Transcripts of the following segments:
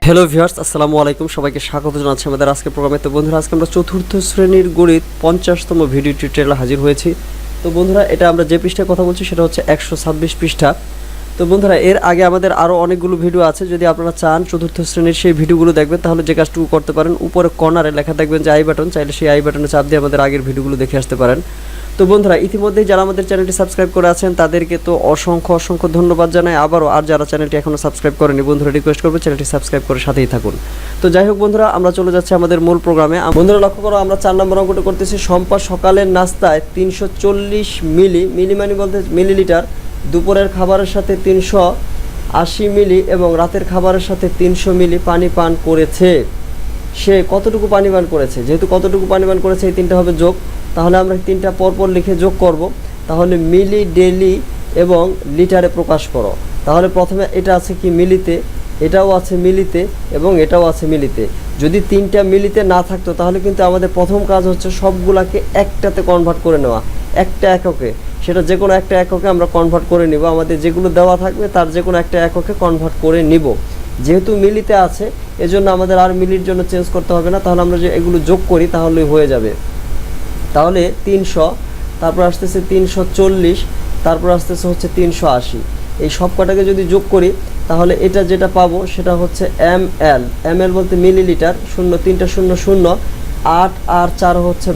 Hello viewers, আসসালামু আলাইকুম। সবাইকে স্বাগত জানাচ্ছি আমাদের আজকের প্রোগ্রামে। তো বন্ধুরা, আজকে আমরা চতুর্থ শ্রেণীর গণিত 50তম ভিডিও টিউটোরিয়ালে হাজির হয়েছি। তো বন্ধুরা, এটা আমরা যে পৃষ্ঠায় কথা বলছি সেটা হচ্ছে 126 পৃষ্ঠা। তো বন্ধুরা, এর আগে আমাদের আরও অনেকগুলো ভিডিও আছে। যদি আপনারা চান চতুর্থ শ্রেণীর সেই ভিডিওগুলো দেখবেন, তাহলে যে কাজটুকু করতে পারেন, উপরে কর্নারে লেখা দেখবেন যে আই বাটন, চাইলে সেই আই বাটনে চাপ দিয়ে আমাদের আগের ভিডিওগুলো দেখে আসতে পারেন। তো বন্ধুরা, ইতিমধ্যেই যারা আমাদের চ্যানেলটি সাবস্ক্রাইব করে আছেন তাদেরকে তো অসংখ্য ধন্যবাদ জানাই আবারও। আর যারা চ্যানেলটি এখনও সাবস্ক্রাইব করেনি, বন্ধুরা রিকোয়েস্ট করবো চ্যানেলটি সাবস্ক্রাইব করে সাথেই থাকুন। তো যাই হোক বন্ধুরা, আমরা চলে যাচ্ছি আমাদের মূল প্রোগ্রামে। বন্ধুরা লক্ষ্য করো, আমরা 4 নম্বর অঙ্কটা করতেছি। শম্পা সকালের নাস্তায় 340 মিলি মানে বলতে মিলিলিটার, দুপুরের খাবারের সাথে 380 মিলি এবং রাতের খাবারের সাথে 300 মিলি পানি পান করেছে। সে কতটুকু পানি পান করেছে? যেহেতু কতটুকু পানি পান করেছে এই তিনটা হবে যোগ, তাহলে আমরা তিনটা পরপর লিখে যোগ করব। তাহলে মিলি, ডেলি এবং লিটারে প্রকাশ করো। তাহলে প্রথমে এটা আছে কি মিলিতে, এটাও আছে মিলিতে এবং এটাও আছে মিলিতে। যদি তিনটা মিলিতে না থাকতো তাহলে কিন্তু আমাদের প্রথম কাজ হচ্ছে সবগুলাকে একটাতে কনভার্ট করে নেওয়া, একটা এককে। সেটা যে কোনো একটা এককে আমরা কনভার্ট করে নিব। আমাদের যেগুলো দেওয়া থাকবে তার যে কোনো একটা এককে কনভার্ট করে নিব। যেহেতু মিলিতে আছে এজন্য আমাদের আর মিলির জন্য চেঞ্জ করতে হবে না। তাহলে আমরা যে এগুলো যোগ করি তাহলেই হয়ে যাবে। তাহলে 300, তারপর আসতেছে 340, তারপর আসতেছে হচ্ছে 380। এই সব কটাকে যদি যোগ করি তাহলে এটা যেটা পাবো সেটা হচ্ছে ml বলতে মিলিলিটার। 0 3টা 0 0, 8 আর 4 হচ্ছে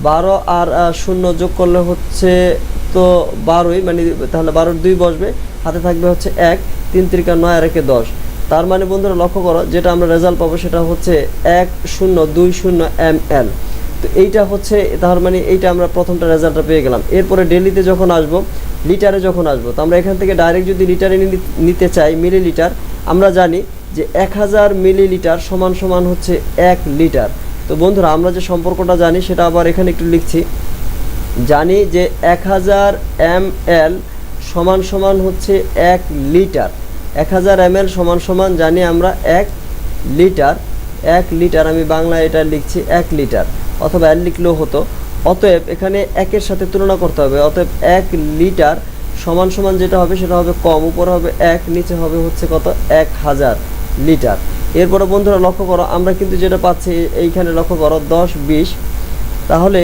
12 আর 0 যোগ করলে হচ্ছে তো 12ই, মানে তাহলে 12-র 2 বসবে, হাতে থাকবে হচ্ছে 1, 3 × 9 আর 1 10। তার মানে বন্ধুরা লক্ষ্য করো, যেটা আমরা রেজাল্ট পাবো সেটা হচ্ছে 1020 ml। তো এইটা হচ্ছে, তার মানে এইটা আমরা প্রথমটা রেজাল্টটা পেয়ে গেলাম। এরপরে ডেলিতে যখন আসবো, লিটারে যখন আসবো, তো আমরা এখান থেকে ডাইরেক্ট যদি লিটারে নিতে চাই মিলিলিটার, আমরা জানি যে 1000 মিলিলিটার সমান হচ্ছে 1 লিটার। তো বন্ধুরা, আমরা যে সম্পর্কটা জানি সেটা আবার এখানে একটু লিখছি। জানি যে 1000 ml সমান হচ্ছে 1 লিটার। 1000 ml সমান জানি আমরা 1 লিটার। 1 লিটার আমি বাংলায় এটা লিখছি 1 লিটার, অথবা এল লিখলেও হতো। অতএব এখানে একের সাথে তুলনা করতে হবে। অতএব 1 লিটার সমান যেটা হবে সেটা হবে কম, উপরে হবে 1, নিচে হবে হচ্ছে কত 1000 লিটার। এরপরে বন্ধুরা লক্ষ্য করো, আমরা কিন্তু যেটা পাচ্ছি এইখানে লক্ষ্য করো 10 20। তাহলে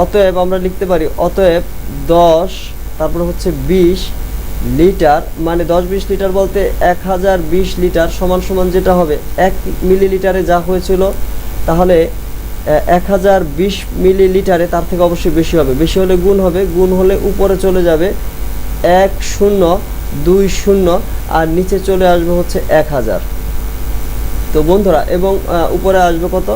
অতএব আমরা লিখতে পারি অতএব 10 তারপরে হচ্ছে 20 লিটার, মানে 10 20 লিটার বলতে 1020 লিটার সমান যেটা হবে 1 মিলিলিটারে যা হয়েছিল, তাহলে 1020 মিলিলিটারে তার থেকে অবশ্যই বেশি হবে। বেশি হলে গুণ হবে, গুণ হলে উপরে চলে যাবে 1020 আর নিচে চলে আসবে হচ্ছে 1000। তো বন্ধুরা, এবং উপরে আসবে কত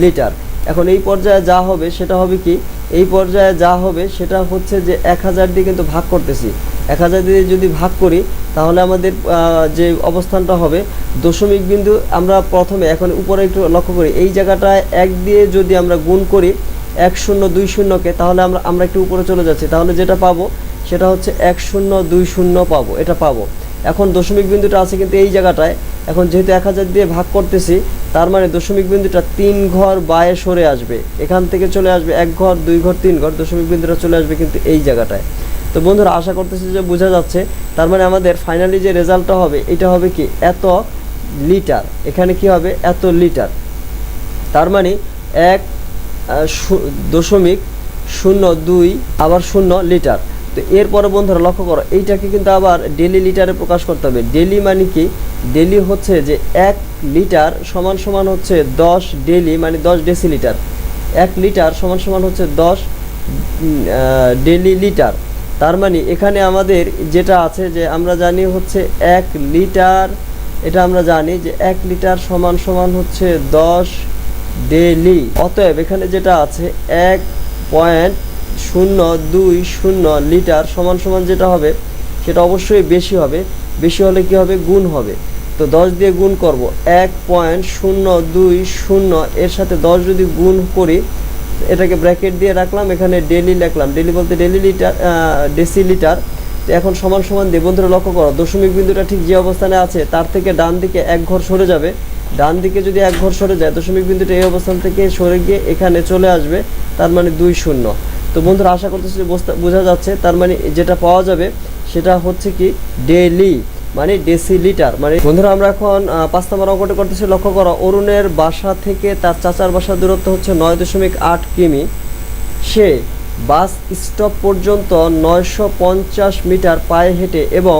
লিটার। এখন এই পর্যায়ে যা হবে সেটা হবে কি, এই পর্যায়ে যা হবে সেটা হচ্ছে যে 1000 দিয়ে কিন্তু ভাগ করতেছি। 1000 দিয়ে যদি ভাগ করি তাহলে আমাদের যে অবস্থানটা হবে দশমিক বিন্দু, আমরা প্রথমে এখন উপরে একটু লক্ষ্য করি, এই জায়গাটায় 1 দিয়ে যদি আমরা গুণ করি 1020-কে, তাহলে আমরা একটু উপরে চলে যাচ্ছি। তাহলে যেটা পাবো সেটা হচ্ছে 1020 পাবো, এটা পাবো। এখন দশমিক বিন্দুটা আছে কিন্তু এই জায়গাটায়। এখন যেহেতু 1000 দিয়ে ভাগ করতেছি, তার মানে দশমিক বিন্দুটা 3 ঘর বায়ে সরে আসবে। এখান থেকে চলে আসবে 1 ঘর 2 ঘর 3 ঘর, দশমিক বিন্দুটা চলে আসবে কিন্তু এই জায়গাটায়। তো বন্ধুরা, আশা করতেছি যে বোঝা যাচ্ছে। তার মানে আমাদের ফাইনালি যে রেজাল্টটা হবে এটা হবে কি এত লিটার। এখানে কি হবে এত লিটার, তার মানে 1.02 আবার 0 লিটার। তো এরপরে বন্ধুরা লক্ষ্য করো, এইটাকে কিন্তু আবার ডেলি লিটারে প্রকাশ করতে হবে। ডেলি মানে কি, ডেলি হচ্ছে যে 1 লিটার সমান হচ্ছে 10 ডেলি, মানে 10 ডেসিলিটার। 1 লিটার সমান হচ্ছে 10 ডেলি লিটার। তার মানে এখানে আমাদের যেটা আছে যে আমরা জানি হচ্ছে 1 লিটার, এটা আমরা জানি যে 1 লিটার সমান হচ্ছে 10 ডেলি। অতএব এখানে যেটা আছে 1.020 লিটার সমান যেটা হবে সেটা অবশ্যই বেশি হবে। বেশি হলে কি হবে, গুণ হবে। তো 10 দিয়ে গুণ করব, 1.020 এর সাথে 10 যদি গুণ করি, এটাকে ব্র্যাকেট দিয়ে রাখলাম, এখানে ডেলি লিখলাম। ডেলি বলতে ডেলি লিটার, ডেসিলিটার। তো এখন সমান দিয়ে বন্ধুরা লক্ষ্য করো, দশমিক বিন্দুটা ঠিক যে অবস্থানে আছে তার থেকে ডান দিকে 1 ঘর সরে যাবে। ডান দিকে যদি 1 ঘর সরে যায়, দশমিক বিন্দুটা এই অবস্থান থেকে সরে গিয়ে এখানে চলে আসবে, তার মানে 20। তো বন্ধুরা, আশা করতেছি যে বোঝা যাচ্ছে। তার মানে যেটা পাওয়া যাবে সেটা হচ্ছে কি ডেলি। মানে ডেসিলিটার। মানে বন্ধুরা আমরা এখন 5 নম্বর অঙ্কটি করতেছি। লক্ষ্য করো, অরুণের বাসা থেকে তার চাচার বাসার দূরত্ব হচ্ছে 9.8 কিমি। সে বাস স্টপ পর্যন্ত 950 মিটার পায়ে হেঁটে এবং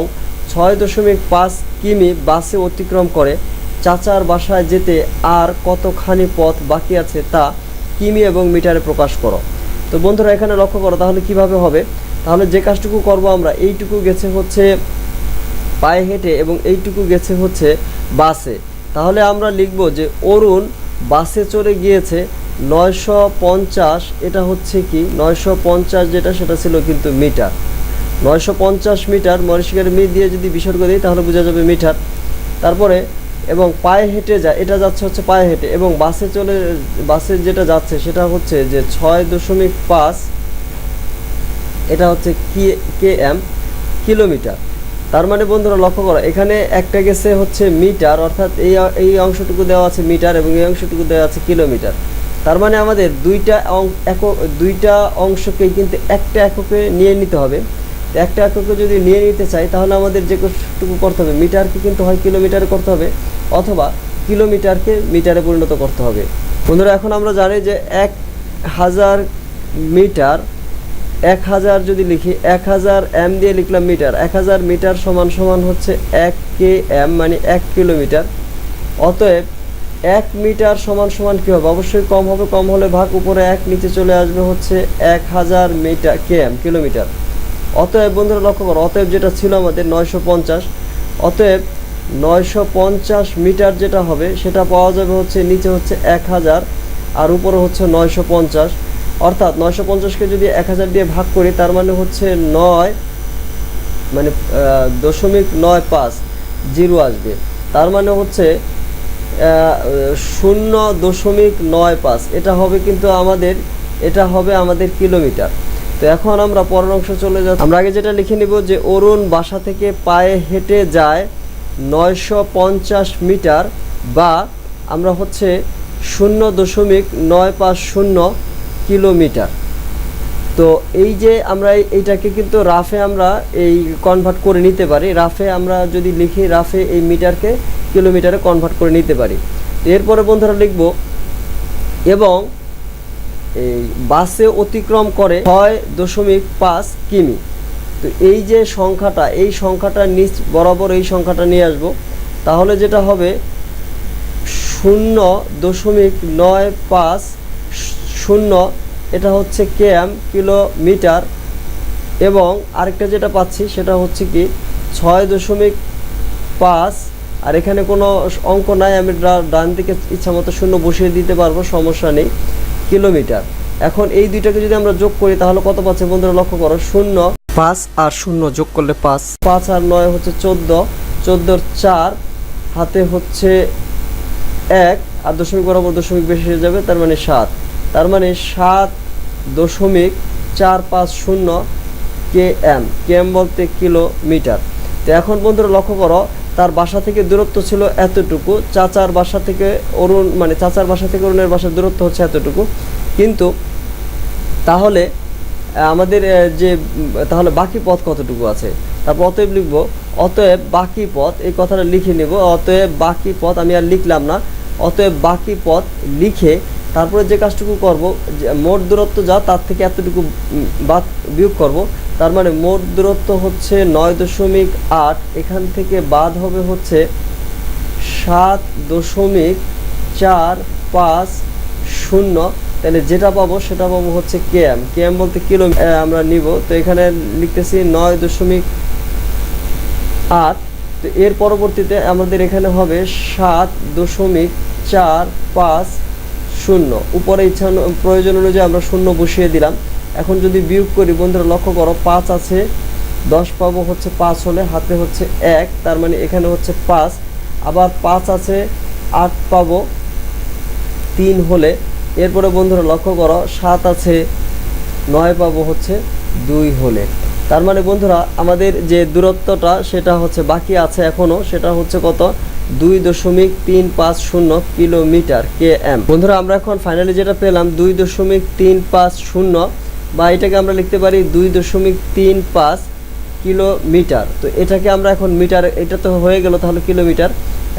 6.5 কিমি বাসে অতিক্রম করে। চাচার বাসায় যেতে আর কতখানি পথ বাকি আছে তা কিমি এবং মিটারে প্রকাশ করো। তো বন্ধুরা এখানে লক্ষ্য করো, তাহলে কিভাবে হবে? তাহলে যে কাজটুকু করব আমরা, এইটুকু গেছে হচ্ছে পায়ে হেঁটে এবং এইটুকু গেছে হচ্ছে বাসে। তাহলে আমরা লিখব যে অরুণ বাসে চড়ে গিয়েছে 950, এটা হচ্ছে কি 950 যেটা সেটা ছিল কিন্তু মিটার। 950 মিটার মরিশিকার মি দিয়ে যদি বিসর্গ দিই তাহলে বোঝা যাবে মিটার। তারপরে এবং পায়ে হেঁটে যায়, এটা যাচ্ছে হচ্ছে পায়ে হেঁটে, এবং বাসে যেটা যাচ্ছে সেটা হচ্ছে যে 6.5, এটা হচ্ছে km কিলোমিটার। তার মানে বন্ধুরা লক্ষ্য করো, এখানে একটা গেছে হচ্ছে মিটার, অর্থাৎ এই অংশটুকু দেওয়া আছে মিটার এবং এই অংশটুকু দেওয়া আছে কিলোমিটার। তার মানে আমাদের দুইটা অংশকেই কিন্তু একটা এককে নিয়ে নিতে হবে। একটা এককে যদি নিয়ে নিতে চাই তাহলে আমাদের যে কতটুকু করতে হবে, মিটারকে কিন্তু হয় কিলোমিটারে করতে হবে অথবা কিলোমিটারকে মিটারে পরিণত করতে হবে। বন্ধুরা এখন আমরা জানি যে 1000 মিটার, 1000 যদি লিখি, 1000 এম দিয়ে লিখলাম মিটার, 1000 মিটার সমান সমান হচ্ছে 1 km মানে 1 কিলোমিটার। অতএব 1 মিটার সমান সমান কী হবে? অবশ্যই কম হবে, কম হলে ভাগ উপরে 1 নিচে চলে আসবে হচ্ছে 1000 মিটার কিলোমিটার। অতএব বন্ধুরা লক্ষ্য করো, অতএব যেটা ছিল আমাদের 950, অতএব 950 মিটার যেটা হবে সেটা পাওয়া যাবে হচ্ছে নিচে হচ্ছে 1000 আর উপরে হচ্ছে 950, অর্থাৎ 950কে যদি 1000 দিয়ে ভাগ করি তার মানে হচ্ছে 9 মানে 0.95 আসবে। তার মানে হচ্ছে 0.95, এটা হবে কিন্তু আমাদের কিলোমিটার। তো এখন আমরা পরের অংশ চলে যাচ্ছি। আমরা আগে যেটা লিখে নিব যে অরুণ বাসা থেকে পায়ে হেঁটে যায় 950 মিটার, বা আমরা হচ্ছে 0.950 কিলোমিটার। তো এই যে আমরা এইটাকে কিন্তু রাফে আমরা এই কনভার্ট করে নিতে পারি। রাফে আমরা যদি লিখি, রাফে এই মিটারকে কিলোমিটারে কনভার্ট করে নিতে পারি। এরপরে বন্ধুরা লিখব এবং এই বাসে অতিক্রম করে 6.5 কিমি। তো এই যে সংখ্যাটা, এই সংখ্যাটা নিচ বরাবর এই সংখ্যাটা নিয়ে আসব, তাহলে যেটা হবে 0.950, এটা হচ্ছে km কিলোমিটার, এবং আরেকটা যেটা পাচ্ছি সেটা হচ্ছে কি 6.5, আর এখানে কোনো অঙ্ক নাই, আমি ডান দিকে ইচ্ছা মতো শূন্য বসিয়ে দিতে পারবো, সমস্যা নেই, কিলোমিটার। এখন এই দুইটাকে যদি আমরা যোগ করি তাহলে কত পাচ্ছি বন্ধুরা লক্ষ্য করো, 0 5 আর 0 যোগ করলে 5, 5 আর 9 হচ্ছে 14, 14 4 হাতে হচ্ছে 1 আর দশমিক বরাবর দশমিক বেশি হয়ে যাবে, তার মানে 7, তার মানে 7.450 km বলতে কিলোমিটার। তো এখন বন্ধুরা লক্ষ্য করো, তার বাসা থেকে দূরত্ব ছিল এতটুকু, চাচার বাসা থেকে অরুণের বাসার দূরত্ব হচ্ছে এতটুকু, কিন্তু তাহলে আমাদের তাহলে বাকি পথ কতটুকু আছে? তারপর অতএব লিখব, অতএব বাকি পথ, এই কথাটা লিখে নেব, অতএব বাকি পথ, আমি আর লিখলাম না, অতএব বাকি পথ লিখে তারপরে যে কাজটুকু করব, মোট দূরত্ব যা তার থেকে এতটুকু বিয়োগ করব, তার মানে মোট দূরত্ব হচ্ছে 9.8, এখান থেকে বাদ হবে হচ্ছে 7.450, তাহলে যেটা পাবো সেটা পাবো হচ্ছে km বলতে কিলো আমরা নিব। তো এখানে লিখতেছি 9.8, তো এর পরবর্তীতে আমাদের এখানে হবে 7.450, উপরে ইচ্ছা প্রয়োজন অনুযায়ী আমরা 0 বসিয়ে দিলাম। এখন যদি বিয়োগ করি বন্ধুরা লক্ষ্য করো, 5 আছে 10 পাবো হচ্ছে 5 হলে, হাতে হচ্ছে 1, তার মানে এখানে হচ্ছে 5, আবার 5 আছে 8 পাবো 3 হলে, এরপরে বন্ধুরা লক্ষ্য করো 7 আছে 9 পাবো হচ্ছে 2 হলে। তার মানে বন্ধুরা আমাদের যে দূরত্বটা সেটা হচ্ছে বাকি আছে এখনও, সেটা হচ্ছে কত, 2.350 কিলোমিটার km। বন্ধুরা আমরা এখন ফাইনালি যেটা পেলাম 2.350, বা এটাকে আমরা লিখতে পারি 2.35 কিলোমিটার। তো এটাকে আমরা এখন মিটার, এটা তো হয়ে গেল তাহলে কিলোমিটার।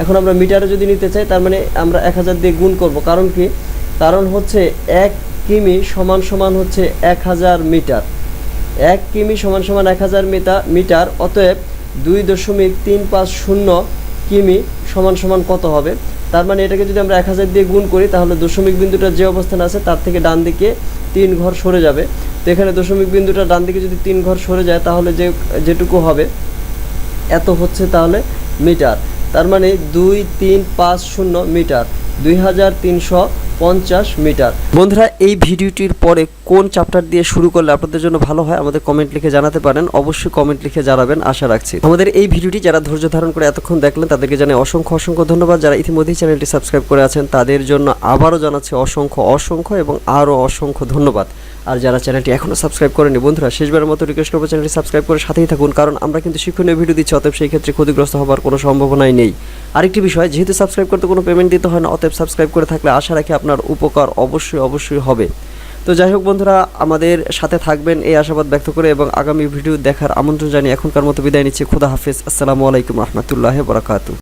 এখন আমরা মিটারে যদি নিতে চাই তার মানে আমরা 1000 দিয়ে গুণ করব। কারণ কি? কারণ হচ্ছে 1 কিমি সমান সমান হচ্ছে 1000 মিটার। 1 কিমি সমান সমান 1000 মিটার। অতএব 2.350 কিমি সমান সমান কত হবে? তার মানে এটাকে যদি আমরা 1000 দিয়ে গুণ করি তাহলে দশমিক বিন্দুটা যে অবস্থানে আছে তার থেকে ডান দিকে 3 ঘর সরে যাবে। তো এখানে দশমিক বিন্দুটা ডান দিকে যদি 3 ঘর সরে যায় তাহলে যেটুকু হবে এত হচ্ছে তাহলে মিটার। তার মানে 2350 মিটার, 2350 মিটার। বন্ধুরা, এই ভিডিওটির পরে কোন চ্যাপ্টার দিয়ে শুরু করলে আপনাদের জন্য ভালো হয় আমাদের কমেন্ট লিখে জানাতে পারেন। অবশ্যই কমেন্ট লিখে জানাবেন, আশা রাখছি। আমাদের এই ভিডিওটি যারা ধৈর্য ধারণ করে এতক্ষণ দেখলেন তাদেরকে জানাই অসংখ্য ধন্যবাদ। যারা ইতিমধ্যেই চ্যানেলটি সাবস্ক্রাইব করে আছেন তাদের জন্য আবারও জানাচ্ছি অসংখ্য এবং আরও অসংখ্য ধন্যবাদ। আর যারা চ্যানেলটি এখনও সাবস্ক্রাইব করেনি বন্ধুরা, শেষবারের মতো রিকোয়েস্ট করবো চ্যানেলটি সাবস্ক্রাইব করে সাথেই থাকুন, কারণ আমরা কিন্তু শিক্ষণীয় ভিডিও দিচ্ছি, অতএব সেই ক্ষেত্রে ক্ষতিগ্রস্ত হওয়ার কোনো সম্ভাবনাই নেই। আরেকটি বিষয়, যেহেতু সাবস্ক্রাইব করতে কোনো পেমেন্ট দিতে হয় না, অতএব সাবস্ক্রাইব করে থাকলে আশা রাখি আপনার উপকার অবশ্যই হবে। তো যাই হোক বন্ধুরা, আমাদের সাথে থাকবেন এই আশাবাদ ব্যক্ত করে এবং আগামী ভিডিও দেখার আমন্ত্রণ জানিয়ে এখনকার মতো বিদায় নিচ্ছি। খুদা হাফেজ। আসসালামু আলাইকুম রহমতুল্লাহি ওয়া বারাকাতুহু।